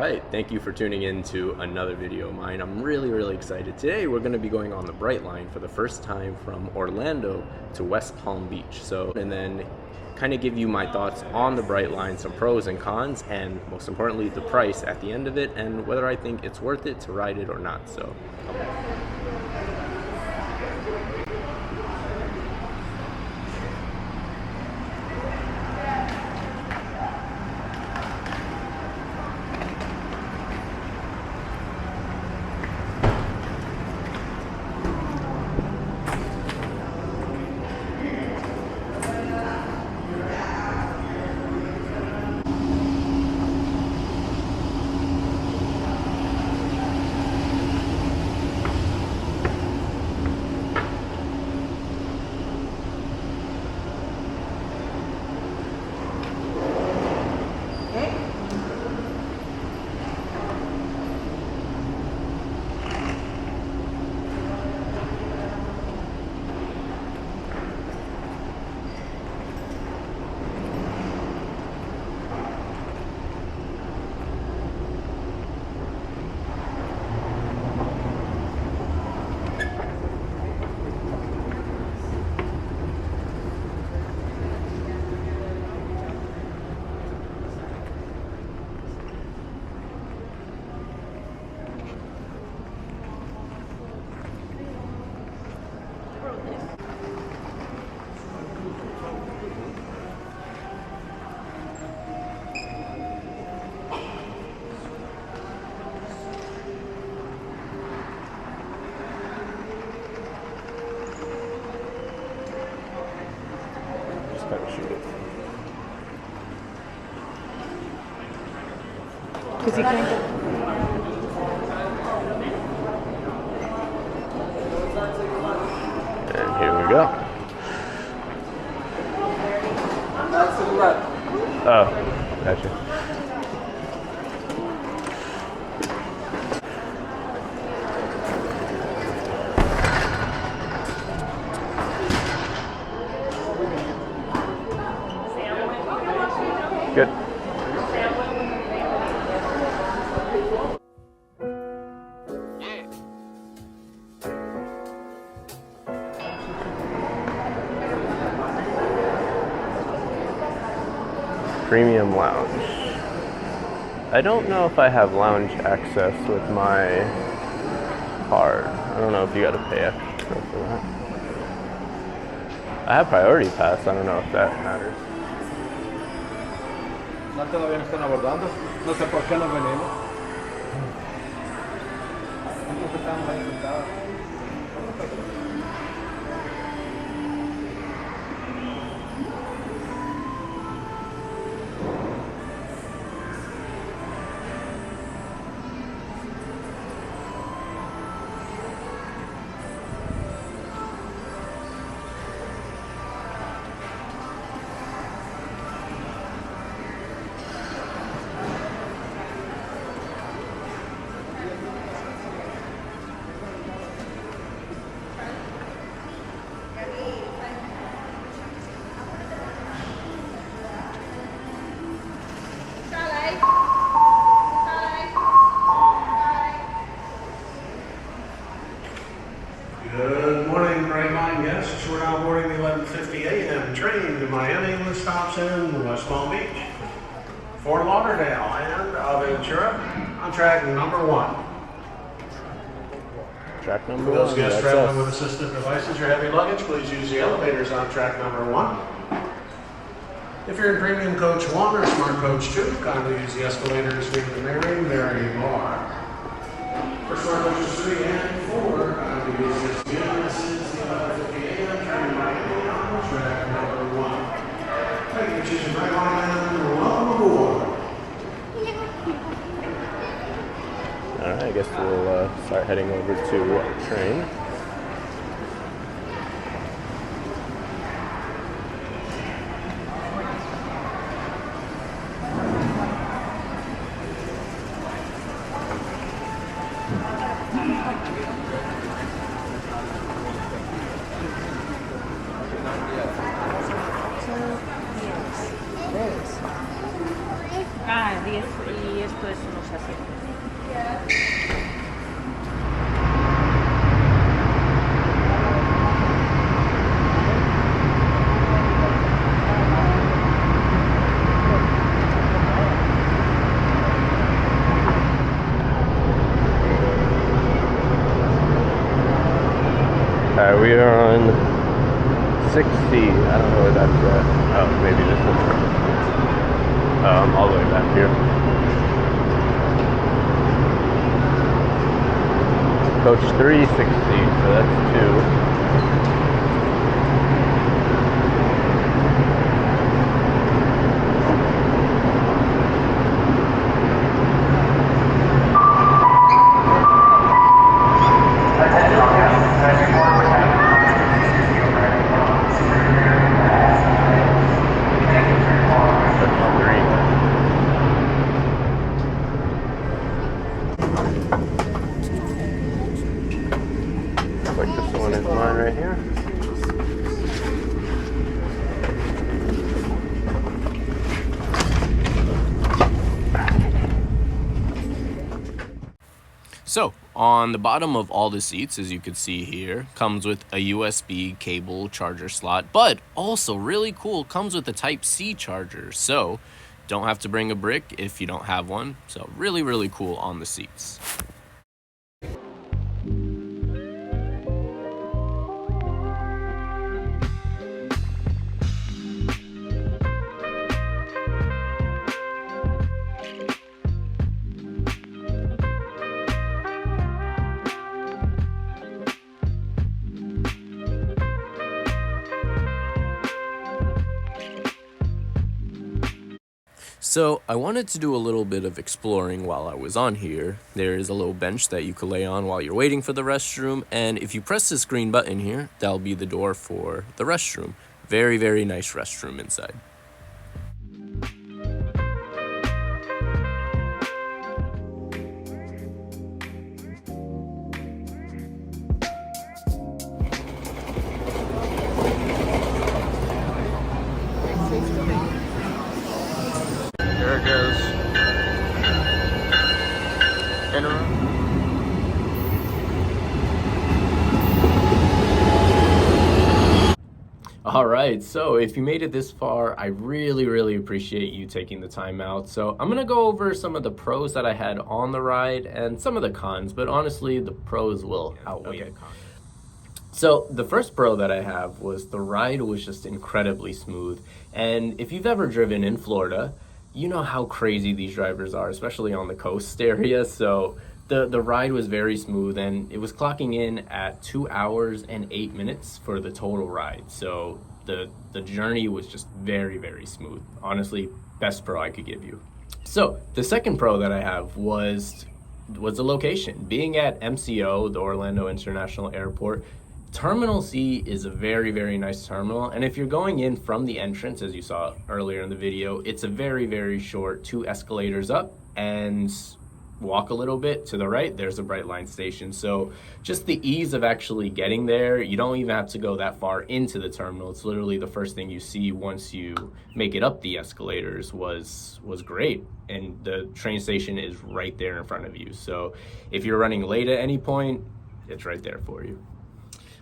Alright, thank you for tuning in to another video of mine. I'm really excited. Today we're going to be going on the BRIGHTLINE for the first time from Orlando to West Palm Beach. And then kind of give you my thoughts on the BRIGHTLINE, some pros and cons, and most importantly the price at the end of it, and whether I think it's worth it to ride it or not. So Because you can't. and here we go. Oh, gotcha. Good. Premium lounge. I don't know if I have lounge access with my card. I don't know if you gotta pay extra for that. I have priority pass. I don't know if that matters. No, todavía no están abordando. No sé por qué no venimos. Nosotros estamos ahí sentados. Good morning, BRIGHTLINE guests. We're now boarding the 11:50 a.m. train to Miami with stops in West Palm Beach, Fort Lauderdale, and Aventura on track number 1. Track number For 1. those guests That's traveling us. with assistive devices or heavy luggage, please use the elevators on track number 1. If you're in Premium Coach 1 or Smart Coach 2, kindly use the escalators near the Mary Bar. For Smart Coaches 3 and 4, kindly use this again. This is the 11:50 a.m. train to Miami on track number 1. Thank you for choosing BRIGHTLINE and welcome aboard. Alright, I guess we'll start heading over to our train. Ah, y esto es unos asientos. We are on 6C. I don't know where that's at. Oh, maybe this one. I'm all the way back here. Coach 3, 6C, so that's 2. Like this one is mine right here. So on the bottom of all the seats, as you can see here, comes with a USB cable charger slot, but also really cool, comes with a Type-C charger. So don't have to bring a brick if you don't have one. So really, really cool on the seats. So I wanted to do a little bit of exploring while I was on here. There is a little bench that you could lay on while you're waiting for the restroom, and if you press this green button here, that'll be the door for the restroom. Very, very nice restroom inside. There it goes. Interim. All right, so if you made it this far, I really, really appreciate you taking the time out. So I'm gonna go over some of the pros that I had on the ride and some of the cons, but honestly, the pros will outweigh the cons. So the first pro that I have was the ride was just incredibly smooth. And if you've ever driven in Florida, you know how crazy these drivers are, especially on the coast area. So the ride was very smooth, and it was clocking in at 2 hours and 8 minutes for the total ride. So the journey was just very, very smooth. Honestly, best pro I could give you. So the second pro that I have was the location. Being at MCO, the Orlando International Airport, Terminal C is a very, very nice terminal, and if you're going in from the entrance, as you saw earlier in the video, it's a very, very short 2 escalators up, and walk a little bit to the right, there's a BRIGHTLINE station. So just the ease of actually getting there, you don't even have to go that far into the terminal. It's literally the first thing you see once you make it up the escalators was great. And the train station is right there in front of you. So if you're running late at any point, it's right there for you.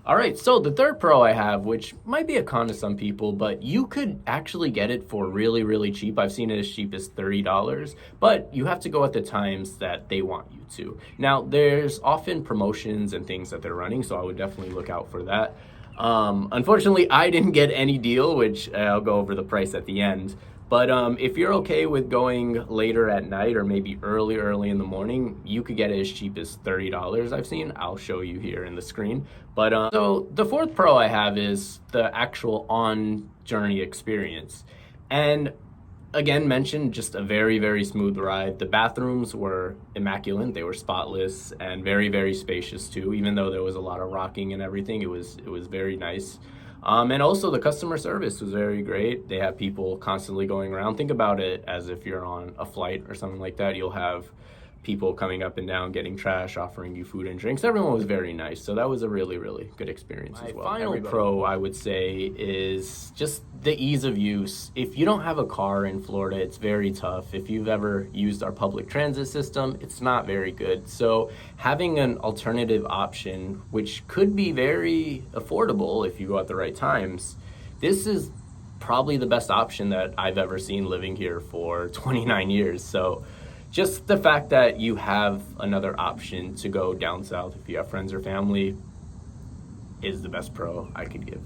All right, so the third pro I have, which might be a con to some people, but you could actually get it for really, really cheap. I've seen it as cheap as $30, but you have to go at the times that they want you to. Now, there's often promotions and things that they're running, so I would definitely look out for that. Unfortunately, I didn't get any deal, which I'll go over the price at the end. But if you're okay with going later at night or maybe early in the morning, you could get it as cheap as $30 I've seen. I'll show you here in the screen. But so the fourth pro I have is the actual on-journey experience. And again, mentioned just a very, very smooth ride. The bathrooms were immaculate. They were spotless and very, very spacious too. Even though there was a lot of rocking and everything, it was very nice. And also the customer service was very great. They have people constantly going around. Think about it as if you're on a flight or something like that. You'll have people coming up and down, getting trash, offering you food and drinks. Everyone was very nice, so that was a really, really good experience as well. My final pro, I would say, is just the ease of use. If you don't have a car in Florida, it's very tough. If you've ever used our public transit system, it's not very good. So having an alternative option, which could be very affordable if you go at the right times, this is probably the best option that I've ever seen living here for 29 years. So just the fact that you have another option to go down south if you have friends or family is the best pro I could give.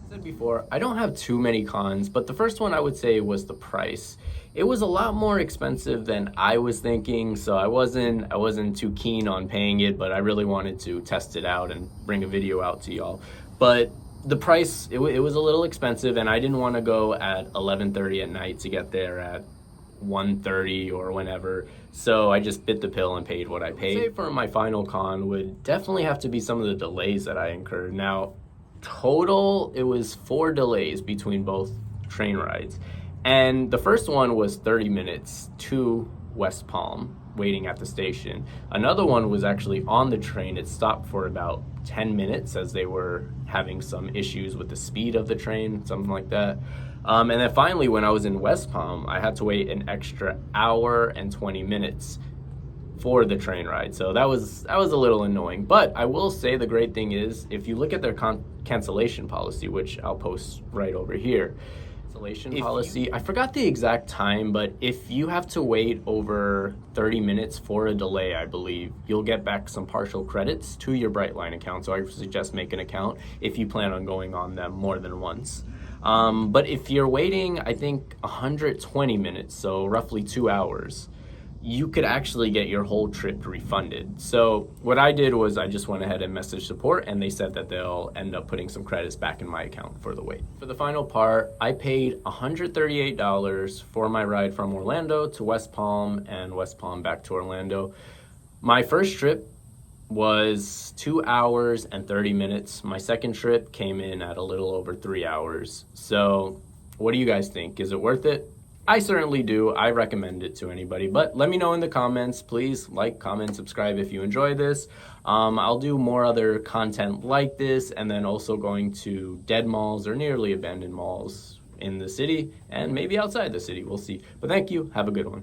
As I said before, I don't have too many cons, but the first one I would say was the price. It was a lot more expensive than I was thinking, so I wasn't too keen on paying it, but I really wanted to test it out and bring a video out to y'all. But the price, it was a little expensive, and I didn't want to go at 11:30 at night to get there at 1:30 or whenever, so I just bit the pill and paid what I paid. I'd say for my final con would definitely have to be some of the delays that I incurred. Now, total, it was 4 delays between both train rides, and the first one was 30 minutes to West Palm, waiting at the station. Another one was actually on the train. It stopped for about 10 minutes as they were having some issues with the speed of the train, something like that. And then finally, when I was in West Palm, I had to wait an extra hour and 20 minutes for the train ride. So that was a little annoying. But I will say the great thing is, if you look at their cancellation policy, which I'll post right over here, cancellation policy, I forgot the exact time, but if you have to wait over 30 minutes for a delay, I believe, you'll get back some partial credits to your BRIGHTLINE account. So I suggest make an account if you plan on going on them more than once. But if you're waiting, I think 120 minutes, so roughly 2 hours, you could actually get your whole trip refunded. So what I did was I just went ahead and messaged support, and they said that they'll end up putting some credits back in my account for the wait. For the final part, I paid $138 for my ride from Orlando to West Palm and West Palm back to Orlando. My first trip was 2 hours and 30 minutes. My second trip came in at a little over 3 hours. So what do you guys think? Is it worth it? I certainly do. I recommend it to anybody, but let me know in the comments. Please like, comment, subscribe if you enjoy this. I'll do more other content like this, and then also going to dead malls or nearly abandoned malls in the city and maybe outside the city. We'll see. But thank you. Have a good one.